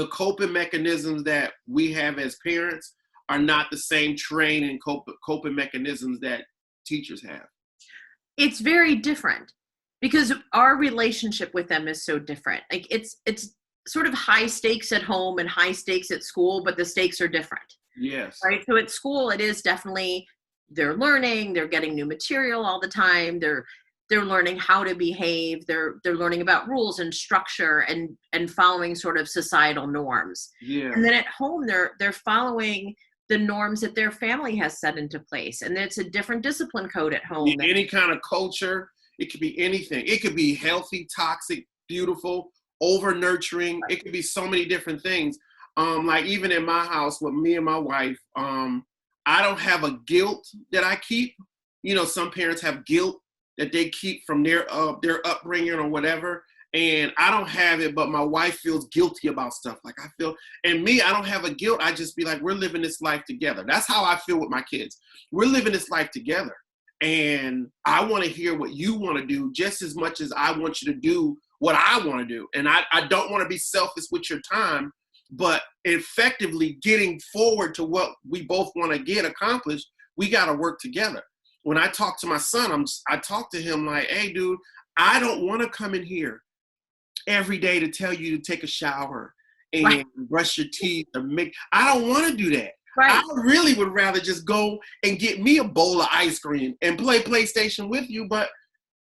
the coping mechanisms that we have as parents are not the same training coping mechanisms that teachers have. It's very different because our relationship with them is so different. Like it's sort of high stakes at home and high stakes at school, but the stakes are different. Yes. Right. So at school, it is definitely, they're learning, they're getting new material all the time. They're learning how to behave. They're learning about rules and structure and following sort of societal norms. Yeah. And then at home, they're following the norms that their family has set into place. And it's a different discipline code at home. Any kind of culture, it could be anything. It could be healthy, toxic, beautiful, over nurturing. It could be so many different things. Like even in my house with me and my wife, I don't have a guilt that I keep. You know, some parents have guilt that they keep from their upbringing or whatever. And I don't have it, but my wife feels guilty about stuff. Like I feel, and me, I don't have a guilt. I just be like, we're living this life together. That's how I feel with my kids. We're living this life together. And I want to hear what you want to do just as much as I want you to do what I want to do. And I don't want to be selfish with your time, but effectively getting forward to what we both want to get accomplished, we got to work together. When I talk to my son, I talk to him like, hey, dude, I don't want to come in here every day to tell you to take a shower and brush your teeth or I don't want to do that. Right. I really would rather just go and get me a bowl of ice cream and play PlayStation with you, but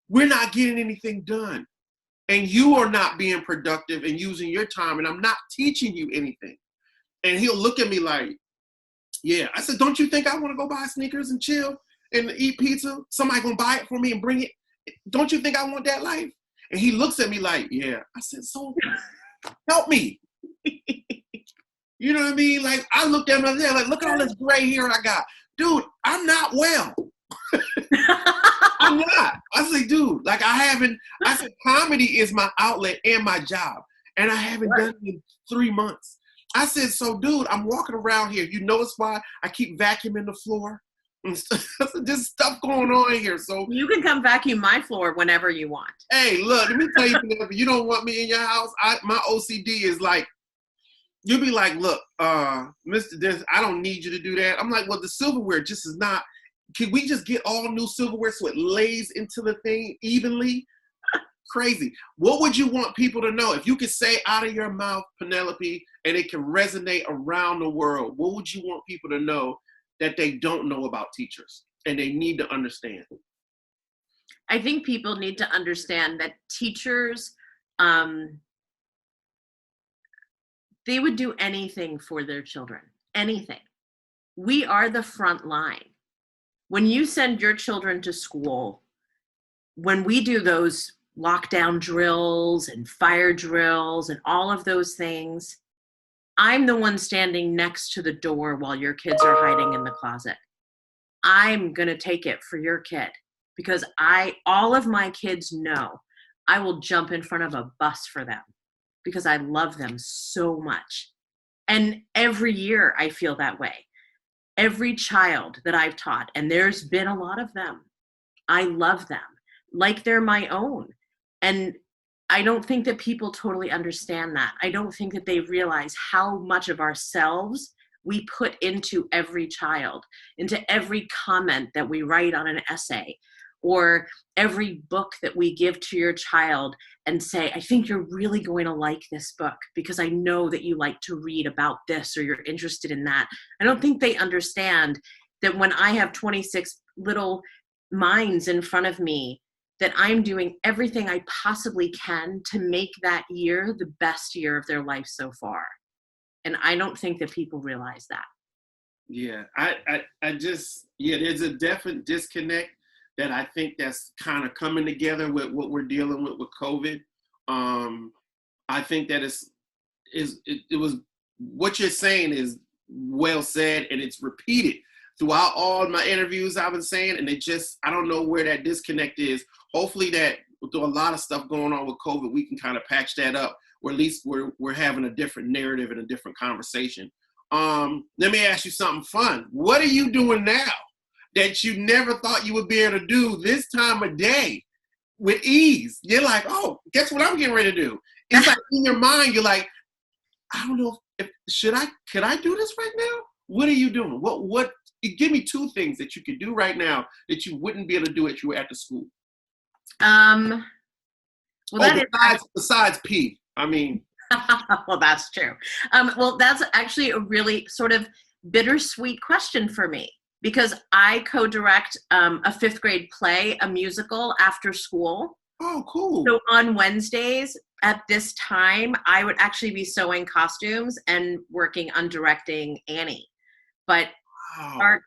we're not getting anything done. And you are not being productive and using your time, and I'm not teaching you anything. And he'll look at me like, yeah. I said, don't you think I want to go buy sneakers and chill and eat pizza? Somebody gonna buy it for me and bring it? Don't you think I want that life? And he looks at me like, yeah. I said, so help me. You know what I mean? Like I looked at him there, like, look at all this gray hair I got. Dude, I'm not well. I'm not. I say, dude, like I said, comedy is my outlet and my job. And I haven't done it in 3 months. I said, so dude, I'm walking around here. You notice why I keep vacuuming the floor? There's stuff going on here. So you can come vacuum my floor whenever you want. Hey, look, let me tell you, Penelope, you don't want me in your house. My OCD is like, you'll be like, look, Mr. Denson, I don't need you to do that. I'm like, well, the silverware just is not. Can we just get all new silverware so it lays into the thing evenly? Crazy. What would you want people to know? If you could say out of your mouth, Penelope, and it can resonate around the world, what would you want people to know that they don't know about teachers and they need to understand? I think people need to understand that teachers, they would do anything for their children, anything. We are the front line. When you send your children to school, when we do those lockdown drills and fire drills and all of those things, I'm the one standing next to the door while your kids are hiding in the closet. I'm going to take it for your kid because all of my kids know I will jump in front of a bus for them because I love them so much. And every year I feel that way. Every child that I've taught, and there's been a lot of them, I love them like they're my own. And I don't think that people totally understand that. I don't think that they realize how much of ourselves we put into every child, into every comment that we write on an essay, or every book that we give to your child and say, I think you're really going to like this book because I know that you like to read about this or you're interested in that. I don't think they understand that when I have 26 little minds in front of me, that I'm doing everything I possibly can to make that year the best year of their life so far. And I don't think that people realize that. Yeah, I just, there's a definite disconnect that I think that's kind of coming together with what we're dealing with COVID. I think that it was what you're saying is well said, and it's repeated throughout all my interviews I've been saying, and I don't know where that disconnect is. Hopefully that with a lot of stuff going on with COVID, we can kind of patch that up, or at least we're having a different narrative and a different conversation. Let me ask you something fun. What are you doing now that you never thought you would be able to do this time of day with ease? You're like, oh, guess what I'm getting ready to do? It's like in your mind, you're like, I don't know if could I do this right now? What are you doing? What give me two things that you could do right now that you wouldn't be able to do if you were at the school. Well, that besides pee. I mean, well, that's true. Well, that's actually a really sort of bittersweet question for me because I co-direct a fifth grade play, a musical after school. Oh, cool. So on Wednesdays at this time, I would actually be sewing costumes and working on directing Annie. But wow.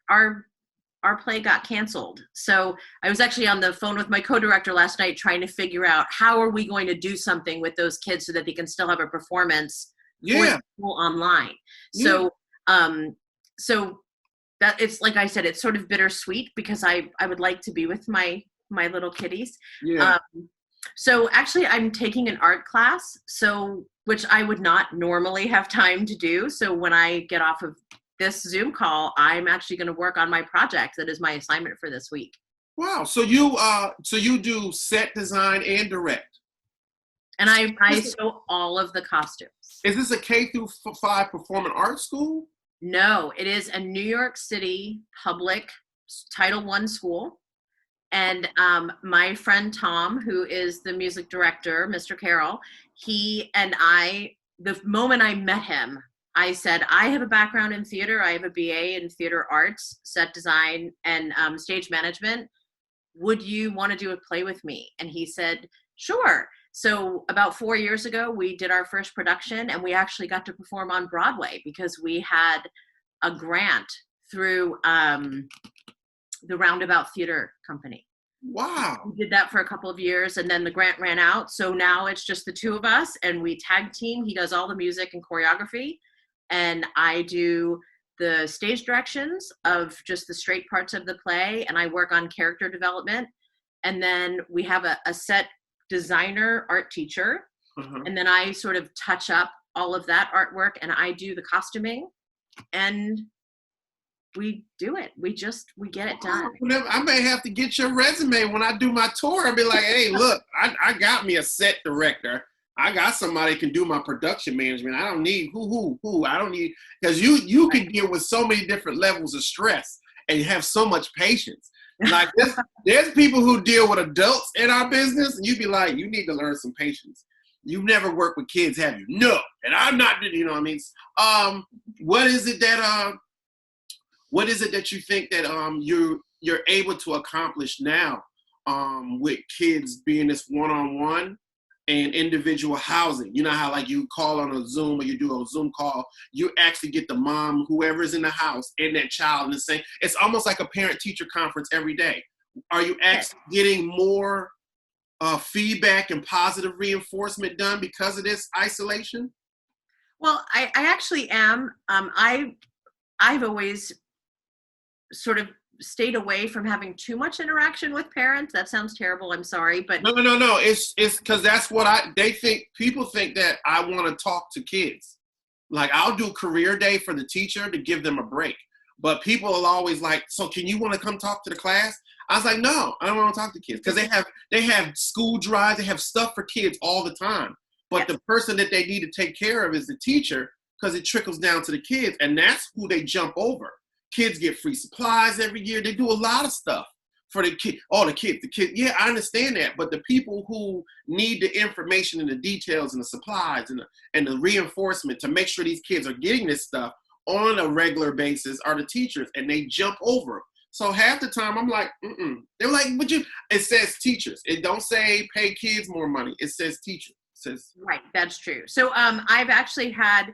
our play got canceled. So I was actually on the phone with my co-director last night trying to figure out how are we going to do something with those kids so that they can still have a performance for school online. So so that it's like I said, it's sort of bittersweet because I would like to be with my little kitties. So actually I'm taking an art class, so which I would not normally have time to do. So when I get off of this Zoom call, I'm actually going to work on my project. That is my assignment for this week. Wow. So you do set design and direct. And I sew all of the costumes. Is this a K-5 performing arts school? No, it is a New York City public Title I school. And my friend Tom, who is the music director, Mr. Carroll, he and I, the moment I met him, I said, I have a background in theater. I have a BA in theater arts, set design, and stage management. Would you want to do a play with me? And he said, sure. So about 4 years ago, we did our first production, and we actually got to perform on Broadway because we had a grant through the Roundabout Theater Company. Wow. We did that for a couple of years, and then the grant ran out. So now it's just the two of us, and we tag team. He does all the music and choreography, and I do the stage directions of just the straight parts of the play, and I work on character development. And then we have a set designer art teacher, and then I sort of touch up all of that artwork, and I do the costuming, and we do it. We get it done. I may have to get your resume when I do my tour and be like, hey, look, I got me a set director. I got somebody who can do my production management. I don't need who. I don't need, because you can deal with so many different levels of stress and you have so much patience. Like there's people who deal with adults in our business, and you'd be like, you need to learn some patience. You've never worked with kids, have you? No. And I'm not, you know what I mean? What is it that you think that you're able to accomplish now with kids being this one-on-one and individual housing? You know how like you call on a Zoom or you do a Zoom call, you actually get the mom, whoever's in the house, and that child in the same. It's almost like a parent-teacher conference every day. Are you actually getting more feedback and positive reinforcement done because of this isolation? Well, I actually am. I've always sort of stayed away from having too much interaction with parents. That sounds terrible. I'm sorry, but no. It's because that's what people think that I want to talk to kids. Like I'll do career day for the teacher to give them a break. But people are always like, so can you want to come talk to the class? I was like, no, I don't want to talk to kids because they have school drives, they have stuff for kids all the time. But the person that they need to take care of is the teacher because it trickles down to the kids, and that's who they jump over. Kids get free supplies every year. They do a lot of stuff for the kids. The kids. Yeah, I understand that. But the people who need the information and the details and the supplies and the reinforcement to make sure these kids are getting this stuff on a regular basis are the teachers, and they jump over them. So half the time I'm like, They're like, it says teachers. It don't say pay kids more money. It says teachers. It says right. That's true. So I've actually had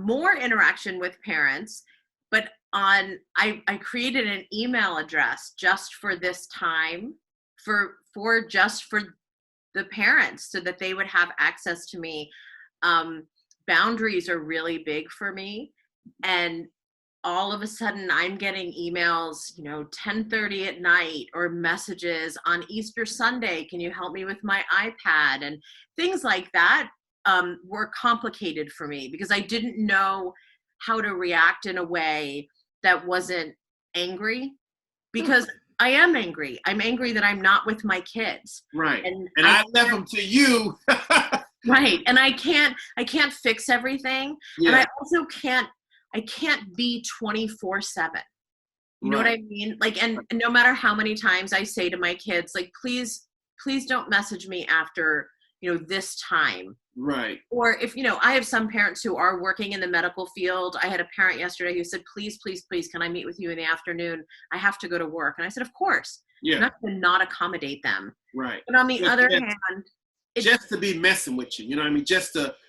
more interaction with parents, but I created an email address just for this time for the parents so that they would have access to me. Boundaries are really big for me. And all of a sudden I'm getting emails, 10:30 at night or messages on Easter Sunday. Can you help me with my iPad? And things like that were complicated for me because I didn't know how to react in a way that wasn't angry, because I am angry. I'm angry that I'm not with my kids. Right. And I left them to you. Right. And I can't fix everything. And Yeah, I can't be 24/7. You know what right, I mean? Like, and no matter how many times I say to my kids, like, please don't message me after, this time. right. Or if, I have some parents who are working in the medical field. I had a parent yesterday who said, please, please, please, can I meet with you in the afternoon? I have to go to work. And I said, of course. I'm Yeah, not going to not accommodate them. right. But on the Just, other just, hand, it's just to be messing with you, you know what I mean?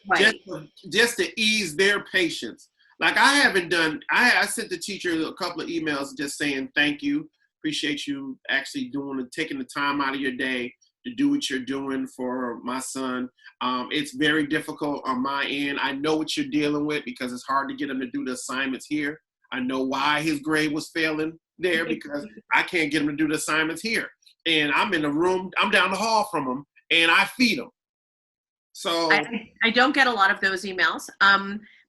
right. Just to ease their patience. Like I haven't done. I sent the teacher a couple of emails just saying thank you, appreciate you actually taking the time out of your day to do what you're doing for my son. It's very difficult on my end. I know what you're dealing with because it's hard to get him to do the assignments here. I know why his grade was failing there because I can't get him to do the assignments here. And I'm in the room, I'm down the hall from him, and I feed him. I, So I don't get a lot of those emails,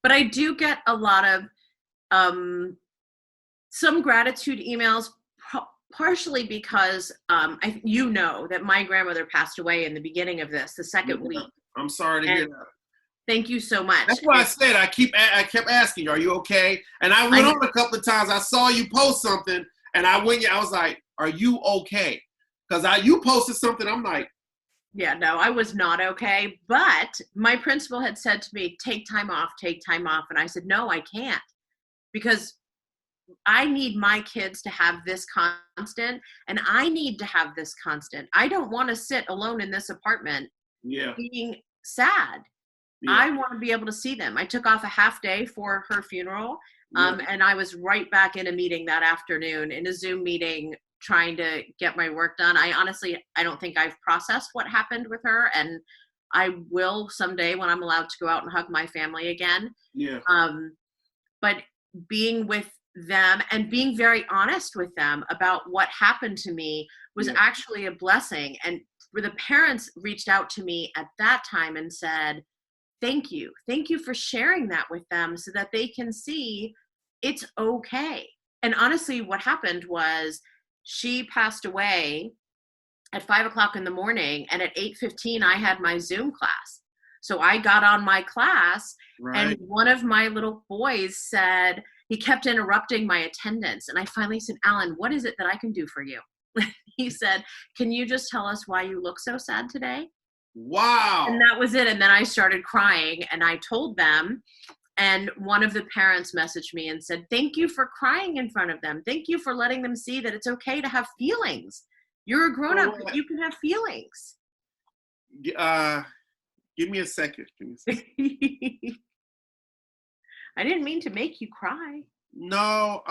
but I do get a lot of some gratitude emails, partially because that my grandmother passed away in the beginning of the second yeah, week. I'm sorry to And hear that. thank you so much. That's why I said I kept asking you, are you okay? And I went on a couple of times. I saw you post something, and I was like, are you okay? Because you posted something. I'm like, Yeah, no, I was not okay. But my principal had said to me, take time off, take time off. And I said, no, I can't, because I need my kids to have this constant, and I need to have this constant. I don't want to sit alone in this apartment yeah, being sad. yeah, I want to be able to see them. I took off a half day for her funeral, yeah, and I was right back in a meeting that afternoon, in a Zoom meeting, trying to get my work done. I don't think I've processed what happened with her, and I will someday when I'm allowed to go out and hug my family again. yeah, But being with them and being very honest with them about what happened to me was yeah. actually a blessing. And where the parents reached out to me at that time and said, thank you. Thank you for sharing that with them so that they can see it's okay. And honestly, what happened was she passed away at 5 o'clock in the morning, and at 8:15, I had my Zoom class. So I got on my class, and Right. one of my little boys said, he kept interrupting my attendance. And I finally said, Alan, what is it that I can do for you? He said, can you just tell us why you look so sad today? And Wow. that was it. And then I started crying, and I told them. And one of the parents messaged me and said, thank you for crying in front of them. Thank you for letting them see that it's okay to have feelings. You're a grown up, but you can have feelings. Give me a second. Give me a second. I didn't mean to make you cry. No,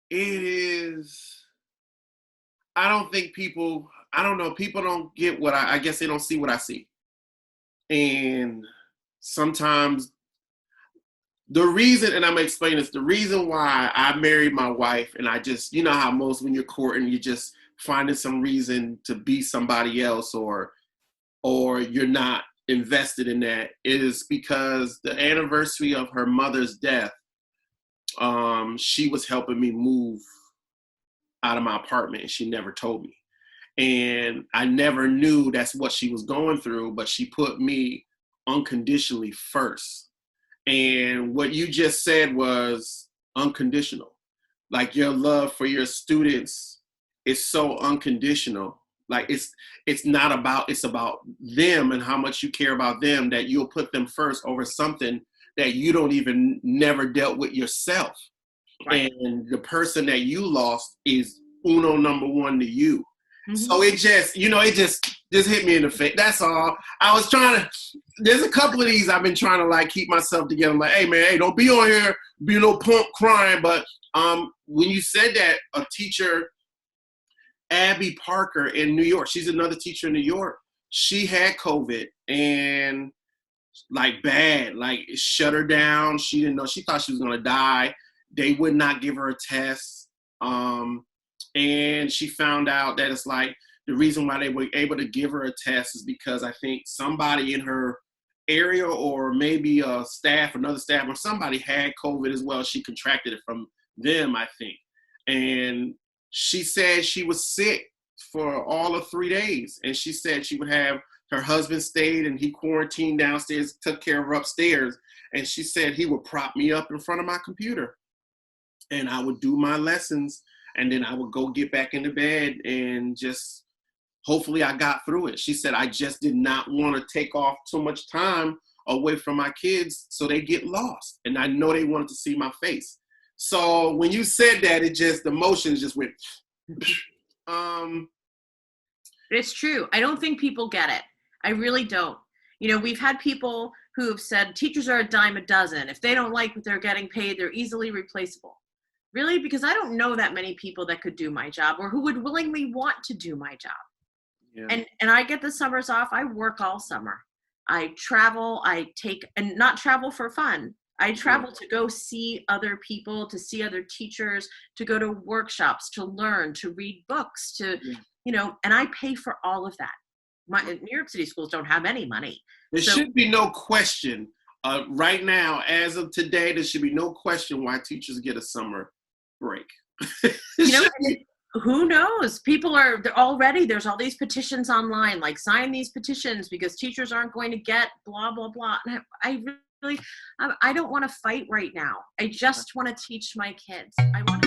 it is. I don't think people. I don't know. People don't get what I guess they don't see what I see, and sometimes the reason, and I'm gonna explain this, the reason why I married my wife, and I just, you know how most when you're courting, you just finding some reason to be somebody else, or you're not invested in that, is because the anniversary of her mother's death, she was helping me move out of my apartment, and she never told me. And I never knew that's what she was going through, but she put me unconditionally first. And what you just said was unconditional. Like your love for your students is so unconditional. Like it's not about, it's about them and how much you care about them, that you'll put them first over something that you don't even never dealt with yourself. Right. And the person that you lost is uno number one to you. Mm-hmm. So it just, it just hit me in the face. That's all. I was trying to, there's a couple of these I've been trying to like keep myself together. I'm like, hey man, hey, don't be on here, be no punk crying. But when you said that, a teacher, Abby Parker in New York, she's another teacher in New York, she had COVID and like bad, like it shut her down. She didn't know, she thought she was gonna die. They would not give her a test. And she found out that it's like the reason why they were able to give her a test is because I think somebody in her area, or maybe another staff, or somebody had COVID as well. She contracted it from them, I think. And she said she was sick for all of 3 days. And she said she would have Her husband stayed and he quarantined downstairs, took care of her upstairs. And she said he would prop me up in front of my computer and I would do my lessons and then I would go get back into bed and just, hopefully I got through it. She said, I just did not want to take off too much time away from my kids so they get lost. And I know they wanted to see my face. So when you said that, the emotions just went, It's true. I don't think people get it. I really don't. We've had people who have said teachers are a dime a dozen. If they don't like what they're getting paid, they're easily replaceable. Really? Because I don't know that many people that could do my job or who would willingly want to do my job. Yeah. And I get the summers off. I work all summer. I travel. And not travel for fun. I travel to go see other people, to see other teachers, to go to workshops, to learn, to read books, and I pay for all of that. New York City schools don't have any money. There should be no question right now, as of today, there should be no question why teachers get a summer break. Who knows? They're already, there's all these petitions online, like sign these petitions because teachers aren't going to get blah, blah, blah. And I don't want to fight right now. I just want to teach my kids. I want